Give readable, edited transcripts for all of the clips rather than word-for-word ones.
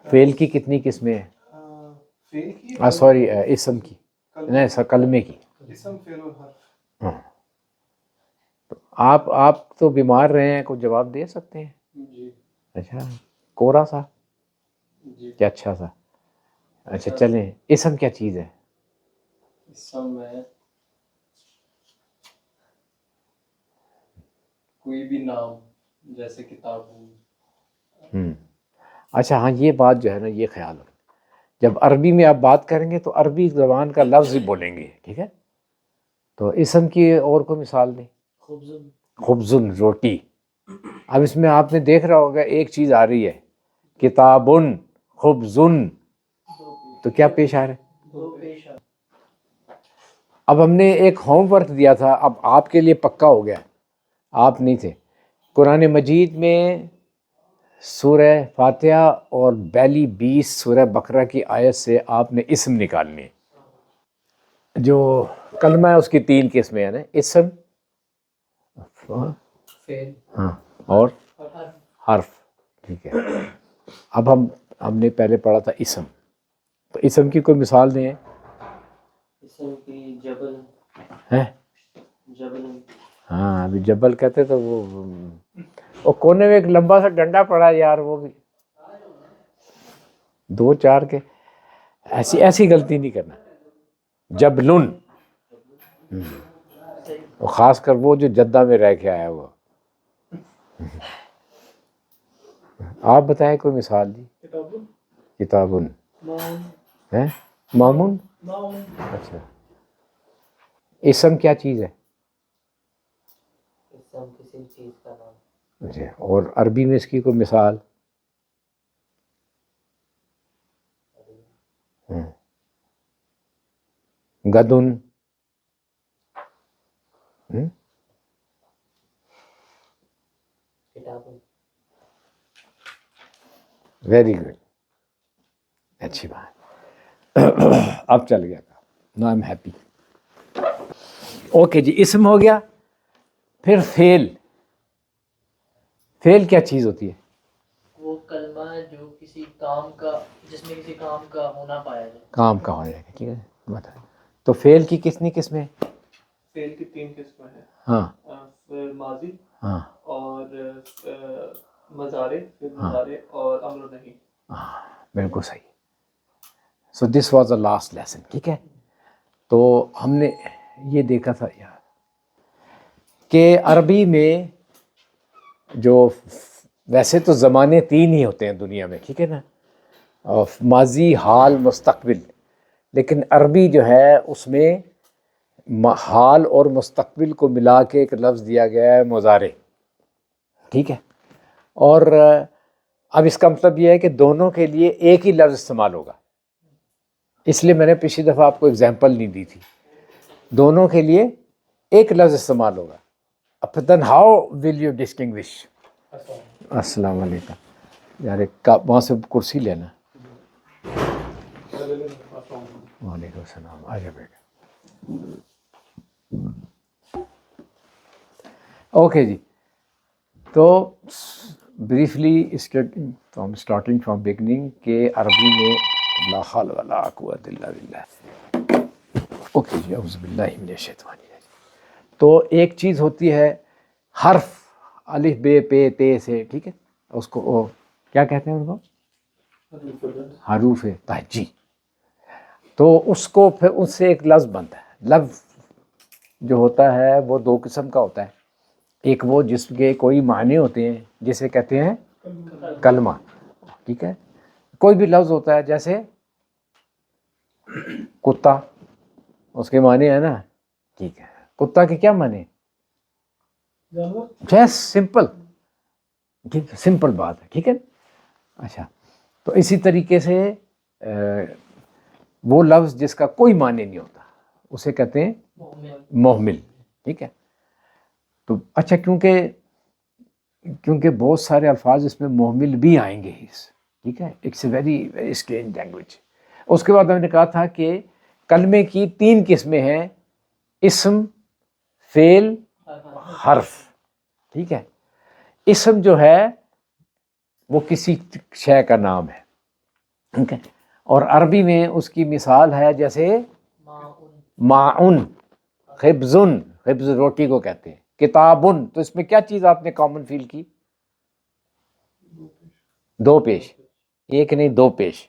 فعل کی کتنی قسمیں ہیں؟ فعل کی سوری اسم کی، نہیں کلمے کی. اسم فعل اور حرف. ہاں. آپ تو بیمار رہے ہیں، کوئی جواب دے سکتے ہیں؟ جی. اچھا کورا سا جی. کیا اچھا سا. اچھا چلیں، اسم کیا چیز ہے؟ اسم ہے کوئی بھی نام، جیسے کتاب. اچھا ہاں، یہ بات جو ہے نا، یہ خیال رکھیں، جب عربی میں آپ بات کریں گے تو عربی زبان کا لفظ ہی بولیں گے، ٹھیک ہے؟ تو اسم کی اور کوئی مثال دیں. خبزن روٹی. اب اس میں آپ نے دیکھ رہا ہوگا ایک چیز آ رہی ہے، کتابن خبزن، تو کیا پیش آ رہا ہے؟ اب ہم نے ایک ہوم ورک دیا تھا، اب آپ کے لیے پکا ہو گیا، آپ نہیں تھے. قرآن مجید میں سورہ فاتحہ اور پہلی 20 سورہ بقرہ کی آیت سے آپ نے اسم نکالنے ہیں. جو کلمہ ہے اس کی 3 قسمیں ہیں نا، اسم، ہاں، اور حرف. ٹھیک ہے، اب ہم نے پہلے پڑھا تھا اسم، تو اسم کی کوئی مثال دیں. اسم کی جبل ہے، جبل. ہاں ابھی جبل کہتے تو وہ کونے میں ایک لمبا سا ڈنڈا پڑا یار، وہ بھی 2-4 کے، ایسی غلطی نہیں کرنا. جبلن، اور خاص کر وہ جو جدہ میں رہ کے آیا وہ. آپ بتائیں کوئی مثال جی. کتابن ہے، مامون. اچھا اسم کیا چیز ہے؟ اسم کسی چیز کا نام. اچھا، اور عربی میں اس کی کوئی مثال؟ گدن. ویری گڈ، اچھی بات. اب چل گیا تھا، نو آئی ایم ہیپی. اوکے جی، اسم ہو گیا. پھر فعل. فعل کیا چیز ہوتی ہے؟ وہ کلمہ ہے جو کسی کام کا، جس میں کسی کام کا ہونا پایا جائے. کام کا ہو جائے گا، ٹھیک ہے بتائیں. تو فعل کی کتنی قسمیں؟ فعل کی 3 قسمیں ہیں. ہاں، فعل ماضی، ہاں، اور مضارع، فعل مضارع، اور امر نہیں. بالکل صحیح. So this was the last lesson, ٹھیک ہے. تو ہم نے یہ دیکھا تھا یار کہ عربی میں جو ویسے تو زمانے 3 ہی ہوتے ہیں دنیا میں، ٹھیک ہے نا، ماضی، حال، مستقبل. لیکن عربی جو ہے اس میں حال اور مستقبل کو ملا کے ایک لفظ دیا گیا ہے، مضارع، ٹھیک ہے. اور اب اس کا مطلب یہ ہے کہ دونوں کے لیے ایک ہی لفظ استعمال ہوگا. اس لیے میں نے پچھلی دفعہ آپ کو اگزامپل نہیں دی تھی. دونوں کے لیے ایک لفظ استعمال ہوگا. اب then how will you distinguish؟ السلام علیکم یار، وہاں سے کرسی لینا. وعلیکم السلام، آ جا بیٹا. اوکے جی، تو بریفلی اسٹارٹنگ فرام بگننگ کہ عربی میں لا حول ولا قوت الا باللہ. اوکے جی، اعوذ باللہ من الشیطان الرجیم. تو ایک چیز ہوتی ہے حرف، الف بے پے تے سے، ٹھیک ہے، اس کو کیا کہتے ہیں ان کو؟ حروف تہجی. تو اس کو پھر اس سے ایک لفظ بنتا ہے. لفظ جو ہوتا ہے وہ 2 قسم کا ہوتا ہے. ایک وہ جس کے کوئی معنی ہوتے ہیں، جسے کہتے ہیں کلمہ، ٹھیک ہے. کوئی بھی لفظ ہوتا ہے جیسے کتا، اس کے معنی ہے نا، ٹھیک ہے. کتا کے کیا معنی؟ جیس سمپل، ٹھیک ہے، سمپل بات ہے، ٹھیک ہے. اچھا، تو اسی طریقے سے وہ لفظ جس کا کوئی معنی نہیں ہوتا اسے کہتے ہیں مہمل، ٹھیک ہے. تو اچھا، کیونکہ بہت سارے الفاظ اس میں مہمل بھی آئیں گے، ٹھیک ہے. It's a very very strange language. اس کے بعد ہم نے کہا تھا کہ کلمے کی 3 قسمیں ہیں، اسم، فعل، حرف، ٹھیک ہے. اسم جو ہے وہ کسی شے کا نام ہے، ٹھیک ہے. اور عربی میں اس کی مثال ہے جیسے ماؤن معن، خبزن، خبز روٹی کو کہتے ہیں. کتابن، تو اس میں کیا چیز آپ نے کامن فیل کی؟ دو پیش، ایک نہیں دو پیش.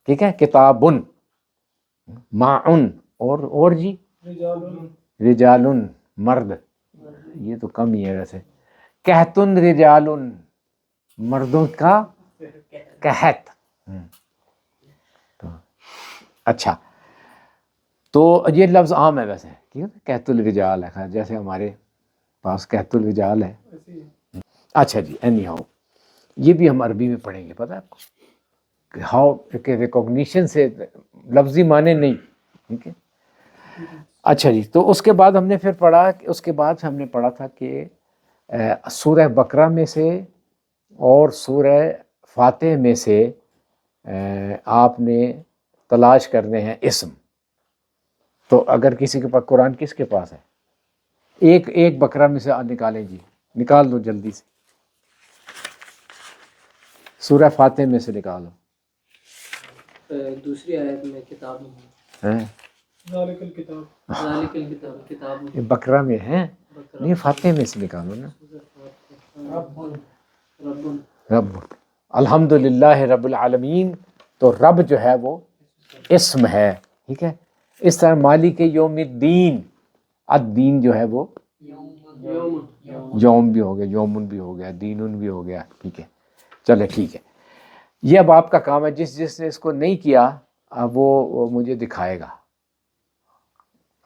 ٹھیک ہے. کتابن، معن، اور جی رجالن، مرد. یہ تو کم ہی ہے ویسے. کہتن رجالن، مردوں کا کہت. اچھا، تو یہ لفظ عام ہے ویسے، ٹھیک ہے. کہت الرجال ہے، جیسے ہمارے پاس کہت الرجال ہے. اچھا جی، اینی ہاؤ یہ بھی ہم عربی میں پڑھیں گے، پتہ ہے آپ کو ہاؤ کہ ریکوگنیشن سے لفظی معنی نہیں. ٹھیک ہے. اچھا جی، تو اس کے بعد ہم نے پھر پڑھا، اس کے بعد ہم نے پڑھا تھا کہ سورہ بقرہ میں سے اور سورہ فاتح میں سے آپ نے تلاش کرنے ہیں اسم. تو اگر کسی کے پاس قرآن، کس کے پاس ہے؟ ایک بقرہ میں سے نکالیں جی، نکال دو جلدی سے. سورہ فاتح میں سے نکالو. دوسری آیت میں کتاب نہیں ہے. ذالک الکتاب، کتاب یہ بقرہ میں ہے نہیں، فاتح میں سے نکالو نا. رب، الحمد للہ رب العالمین. تو رب جو ہے وہ اسم ہے. ٹھیک ہے. اس طرح مالک یوم الدین، الدین جو ہے وہ یوم بھی ہو گیا، یومن بھی ہو گیا، دینن بھی ہو گیا. ٹھیک ہے. چلے ٹھیک ہے. یہ اب آپ کا کام ہے، جس نے اس کو نہیں کیا اب وہ مجھے دکھائے گا.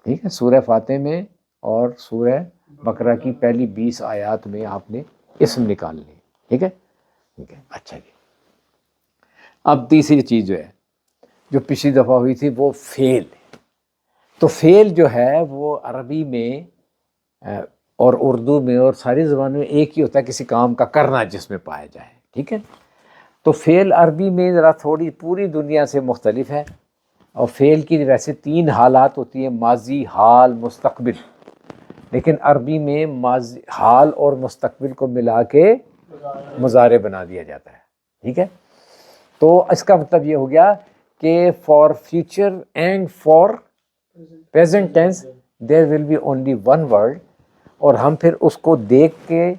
ٹھیک ہے. سورہ فاتح میں اور سورہ بقرہ کی پہلی 20 آیات میں آپ نے اسم نکال لی. ٹھیک ہے. ٹھیک ہے. اچھا جی. اب تیسری چیز جو ہے، جو پچھلی دفعہ ہوئی تھی، وہ فعل. تو فعل جو ہے وہ عربی میں اور اردو میں اور ساری زبانوں میں ایک ہی ہوتا ہے، کسی کام کا کرنا جس میں پایا جائے. ٹھیک ہے. تو فعل عربی میں ذرا تھوڑی پوری دنیا سے مختلف ہے. اور فعل کی ویسے 3 حالات ہوتی ہیں، ماضی، حال، مستقبل. لیکن عربی میں ماضی، حال اور مستقبل کو ملا کے مضارع بنا دیا جاتا ہے. ٹھیک ہے. تو اس کا مطلب یہ ہو گیا کہ for future and for present tense there will be only one word. اور ہم پھر اس کو دیکھ کے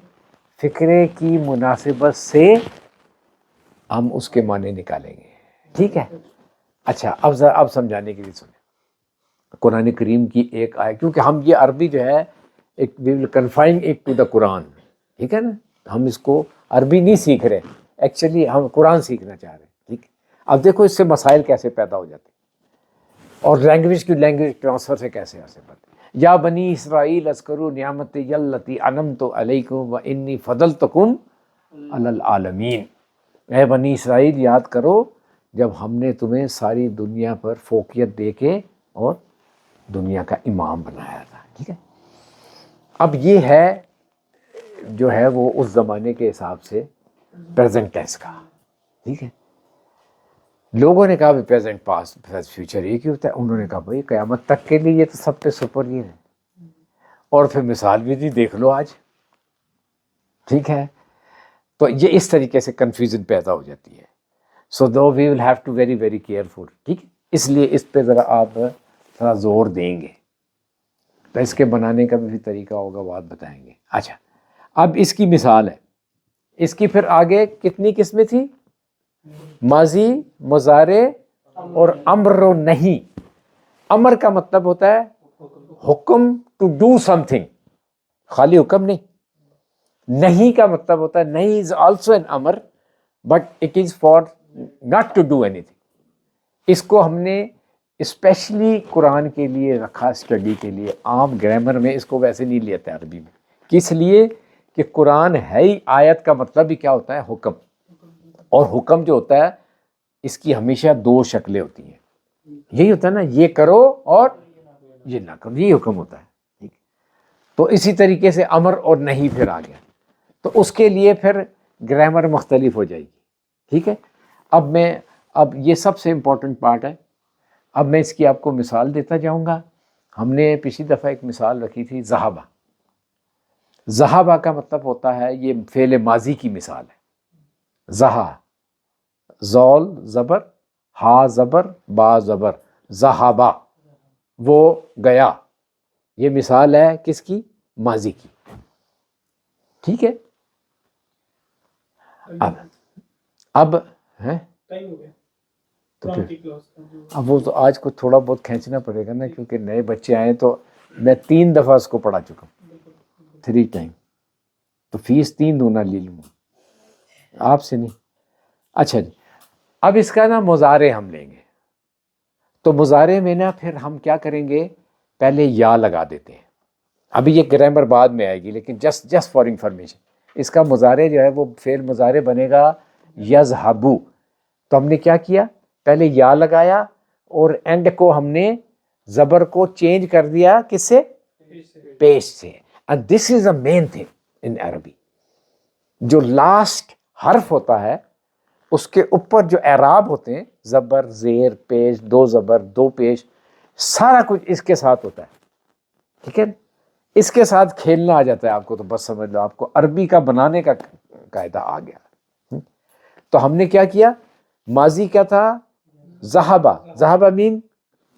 فقرے کی مناسبت سے ہم اس کے معنی نکالیں گے. ٹھیک ہے. اچھا، اب سمجھانے کے لیے سنیں. قرآن کریم کی ایک آیت، کیونکہ ہم یہ عربی جو ہے ایک وی ول کنفائن اٹ ٹو دا قرآن. ٹھیک ہے نا. ہم اس کو عربی نہیں سیکھ رہے، ایکچولی ہم قرآن سیکھنا چاہ رہے ہیں. ٹھیک ہے. اب دیکھو اس سے مسائل کیسے پیدا ہو جاتے ہیں اور لینگویج کی لینگویج ٹرانسفر سے کیسے آسے پڑتے. یا بنی اسرائیل اذکروا نعمتی التی انعمت علیکم وانی فضلتکم علی العالمین. اے بنی اسرائیل یاد کرو جب ہم نے تمہیں ساری دنیا پر فوقیت دے کے اور دنیا کا امام بنایا تھا. ٹھیک ہے. اب یہ ہے جو ہے وہ اس زمانے کے حساب سے پریزنٹ ٹینس کا. ٹھیک ہے. لوگوں نے کہا پریزنٹ، پاسٹ، فیوچر ایک ہی ہوتا ہے. انہوں نے کہا بھائی قیامت تک کے لیے یہ تو سب پہ سپر یہ ہے. اور پھر مثال بھی دی، دیکھ لو آج. ٹھیک ہے. تو یہ اس طریقے سے کنفیوژن پیدا ہو جاتی ہے. So do we will have to very very careful. ٹھیک ہے. اس لیے اس پہ ذرا آپ تھوڑا زور دیں گے. تو اس کے بنانے کا بھی طریقہ ہوگا، بات بتائیں گے. اچھا، اب اس کی مثال ہے. اس کی پھر آگے کتنی قسمیں تھی؟ ماضی، مضارع اور امر و نہیں. امر کا مطلب ہوتا ہے حکم، ٹو ڈو سم تھنگ، خالی حکم نہیں. نہیں کا مطلب ہوتا ہے نہیں از آلسو این امر but it is for not to do اینی تھنگ. اس کو ہم نے اسپیشلی قرآن کے لیے رکھا، اسٹڈی کے لیے. عام گرامر میں اس کو ویسے نہیں لیتے عربی میں. کس لیے؟ کہ قرآن ہے ہی، آیت کا مطلب ہی کیا ہوتا ہے؟ حکم. اور حکم جو ہوتا ہے اس کی ہمیشہ 2 شکلیں ہوتی ہیں. یہی ہوتا ہے نا، یہ کرو اور یہ نہ کرو، یہی حکم ہوتا ہے. ٹھیک. تو اسی طریقے سے امر اور نہیں پھر آ گیا. تو اس کے لیے پھر گرامر مختلف ہو جائے گی. ٹھیک ہے. اب یہ سب سے امپورٹنٹ پارٹ ہے. اب میں اس کی آپ کو مثال دیتا جاؤں گا. ہم نے پچھلی دفعہ ایک مثال رکھی تھی، ذہبہ. ذہبہ کا مطلب ہوتا ہے، یہ فعل ماضی کی مثال ہے. ذہا، زول زبر ہا زبر با زبر ذہابا، وہ گیا. یہ مثال ہے کس کی؟ ماضی کی. ٹھیک ہے. اب ہیں تو پھر اب وہ تو آج کو تھوڑا بہت کھینچنا پڑے گا نا، کیونکہ نئے بچے آئے تو میں 3 دفعہ اس کو پڑھا چکا ہوں، 3 ٹائم، تو فیس 3 دونا لے لوں آپ سے نہیں. اچھا جی، اب اس کا نا مضارع ہم لیں گے. تو مضارع میں نا پھر ہم کیا کریں گے، پہلے یا لگا دیتے ہیں. ابھی یہ گرامر بعد میں آئے گی، لیکن جسٹ فار انفارمیشن اس کا مضارع جو ہے وہ فعل مضارع بنے گا یذہبو. تو ہم نے کیا کیا، پہلے یا لگایا اور اینڈ کو ہم نے زبر کو چینج کر دیا کس سے؟ پیش سے. And this is a main thing in عربی. جو لاسٹ حرف ہوتا ہے اس کے اوپر جو اعراب ہوتے ہیں، زبر، زیر، پیش، 2 زبر 2 پیش، سارا کچھ اس کے ساتھ ہوتا ہے. ٹھیک ہے، اس کے ساتھ کھیلنا آ جاتا ہے آپ کو تو بس سمجھ لو آپ کو عربی کا بنانے کا قاعدہ آ گیا. تو ہم نے کیا کیا، ماضی کیا تھا؟ ذہبا. ذہبا مین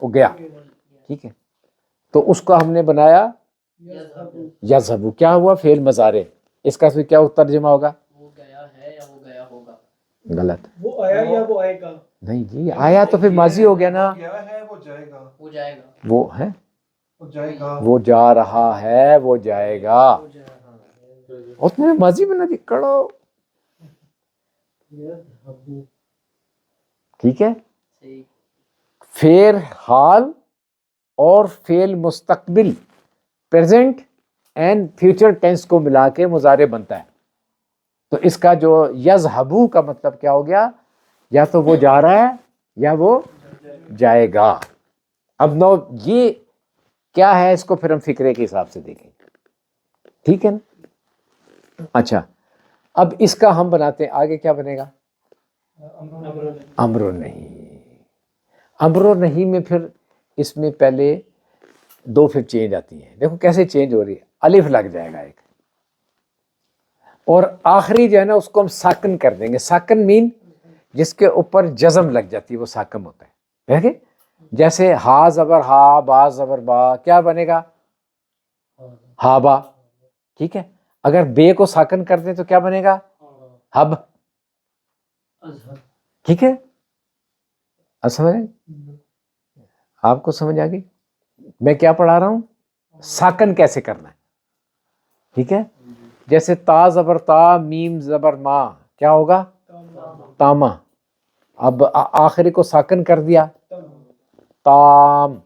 وہ گیا. ٹھیک ہے، تو اس کو ہم نے بنایا یذہبو. کیا ہوا؟ فعل مضارع. اس کا پھر کیا ترجمہ ہوگا؟ وہ گیا ہے یا وہ گیا ہوگا. غلط. وہ آیا یا وہ آئے گا. نہیں جی، آیا تو پھر ماضی ہو گیا نا. گیا ہے وہ جائے گا. وہ جائے گا. وہ ہے، وہ جائے گا. وہ جا رہا ہے، وہ جائے گا. اس میں ماضی بنا دی کڑو. ٹھیک ہے، صحیح. فعل حال اور فعل مستقبل، پریزنٹ اینڈ فیوچر ٹینس کو ملا کے مضارع بنتا ہے. تو اس کا جو یذہبو کا مطلب کیا ہو گیا، یا تو وہ جا رہا ہے یا وہ جائے گا. اب نو یہ کیا ہے، اس کو پھر ہم فکرے کے حساب سے دیکھیں گے. ٹھیک ہے نا. اچھا، اب اس کا ہم بناتے ہیں، آگے کیا بنے گا؟ امر نہیں. امر نہیں میں پھر اس میں پہلے 2 پھر چینج آتی ہیں. دیکھو کیسے چینج ہو رہی ہے. الف لگ جائے گا ایک، اور آخری جو ہے نا اس کو ہم ساکن کر دیں گے. ساکن مین جس کے اوپر جزم لگ جاتی ہے وہ ساکن ہوتا ہے. دیکھیں جیسے ہا زبر ہا، با زبر با، کیا بنے گا؟ ہابا. ٹھیک ہے، اگر بے کو ساکن کر دیں تو کیا بنے گا؟ ہب. ٹھیک ہے، سمجھ آپ کو سمجھ آ گئی میں کیا پڑھا رہا ہوں؟ ساکن کیسے کرنا ہے. ٹھیک ہے، جیسے تا زبر تا، میم زبر ما، کیا ہوگا؟ تاما. اب آخری کو ساکن کر دیا، تام.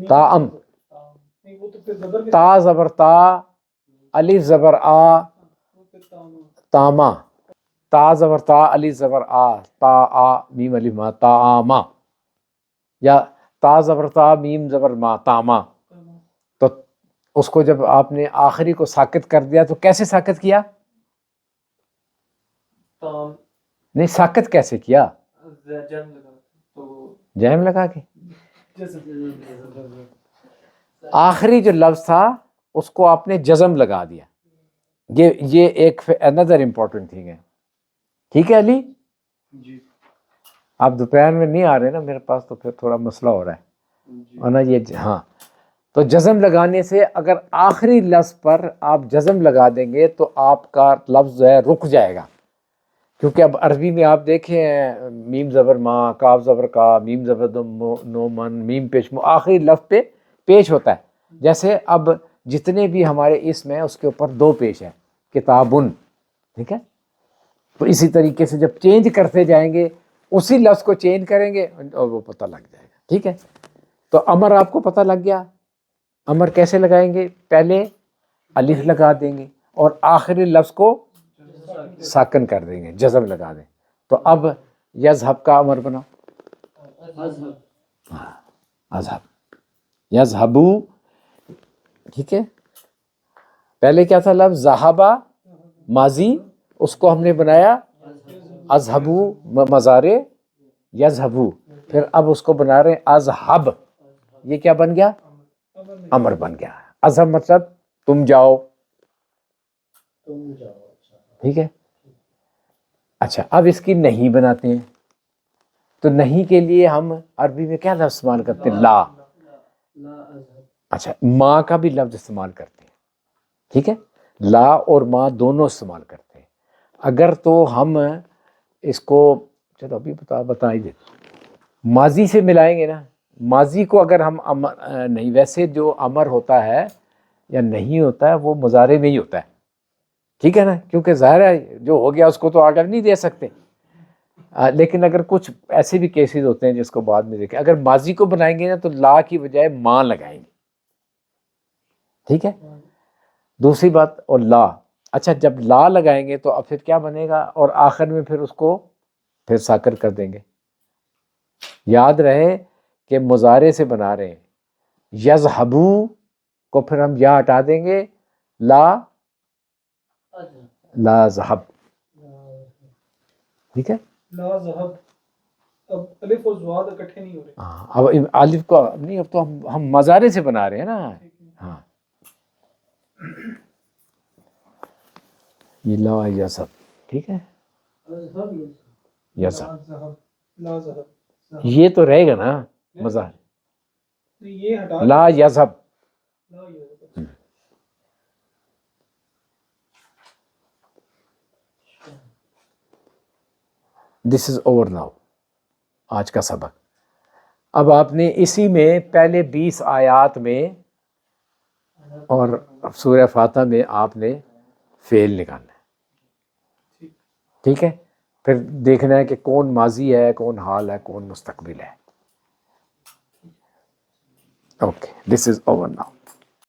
تام. تا زبر تا، الف زبر آ، تاما. تا زبر تا، الف زبر آ، تا آ میم الف ما، تا آما. یا تا زبر تا، میم زبر ما، تاما. تو اس کو جب آپ نے آخری کو ساکت کر دیا تو کیسے ساکت کیا؟ نہیں، ساکت کیسے کیا؟ جیم لگا کے. آخری جو لفظ تھا اس کو آپ نے جزم لگا دیا. یہ ایک another important thing ہے. ٹھیک ہے علی جی. آپ دوپہر میں نہیں آ رہے نا میرے پاس تو پھر تھوڑا مسئلہ ہو رہا ہے. اور نا یہ ہاں، تو جزم لگانے سے اگر آخری لفظ پر آپ جزم لگا دیں گے تو آپ کا لفظ جو ہے رک جائے گا. کیونکہ اب عربی میں آپ دیکھیں میم زبر ما، کاف زبر کا، میم زبر نو من، میم پیش مو، آخری لفظ پہ پیش ہوتا ہے. جیسے اب جتنے بھی ہمارے اسم ہیں اس کے اوپر 2 پیش ہے، کتابن. ٹھیک ہے، تو اسی طریقے سے جب چینج کرتے جائیں گے اسی لفظ کو چینج کریں گے اور وہ پتہ لگ جائے گا. ٹھیک ہے، تو امر آپ کو پتہ لگ گیا. امر کیسے لگائیں گے؟ پہلے الف لگا دیں گے اور آخری لفظ کو ساکن کر دیں گے، جزم لگا دیں. تو اب یذہب کا امر بنا، اذہب، یذہبو. ٹھیک ہے، پہلے کیا تھا لفظ؟ ذہبا ماضی، اس کو ہم نے بنایا اذہبو مضارع، یذہبو. پھر اب اس کو بنا رہے ہیں اذہب. یہ کیا بن گیا؟ امر بن گیا. اذہب مطلب تم جاؤ. ٹھیک ہے، اچھا اب اس کی نہیں بناتے ہیں تو نہیں کے لیے ہم عربی میں کیا لفظ استعمال کرتے ہیں؟ لا. اچھا ماں کا بھی لفظ استعمال کرتے ہیں. ٹھیک ہے لا اور ماں دونوں استعمال کرتے ہیں. اگر تو ہم اس کو چلو ابھی بتا ہی دیتے ماضی سے ملائیں گے نا. ماضی کو اگر ہم نہیں ویسے جو امر ہوتا ہے یا نہیں ہوتا ہے وہ مضارع میں ہی ہوتا ہے. ٹھیک ہے نا کیونکہ ظاہر ہے جو ہو گیا اس کو تو آرڈر نہیں دے سکتے. لیکن اگر کچھ ایسے بھی کیسز ہوتے ہیں جس کو بعد میں دیکھیں اگر ماضی کو بنائیں گے نا تو لا کی بجائے ماں لگائیں گے. ٹھیک ہے دوسری بات اور لا. اچھا جب لا لگائیں گے تو اب پھر کیا بنے گا اور آخر میں پھر اس کو پھر ساکر کر دیں گے. یاد رہے کہ مضارع سے بنا رہے ہیں. یذہبو کو پھر ہم یا ہٹا دیں گے لا ذہب. ٹھیک ہے لا ذہب. اب الف اور زواد اکٹھے نہیں ہو رہے. ہاں اب الف کو نہیں اب تو ہم مضارع سے بنا رہے ہیں نا. ہاں یہ لا یذہب. ٹھیک ہے یذہب لا ذہب. یہ تو رہے گا نا مضارع. یہ ہٹا لا یذہب. لا یہ. دس از اوور ناؤ آج کا سبق. اب آپ نے اسی میں پہلے 20 آیات میں اور سورہ فاتحہ میں آپ نے فعل نکالنا ہے. ٹھیک ہے پھر دیکھنا ہے کہ کون ماضی ہے کون حال ہے کون مستقبل ہے. Okay this is over now.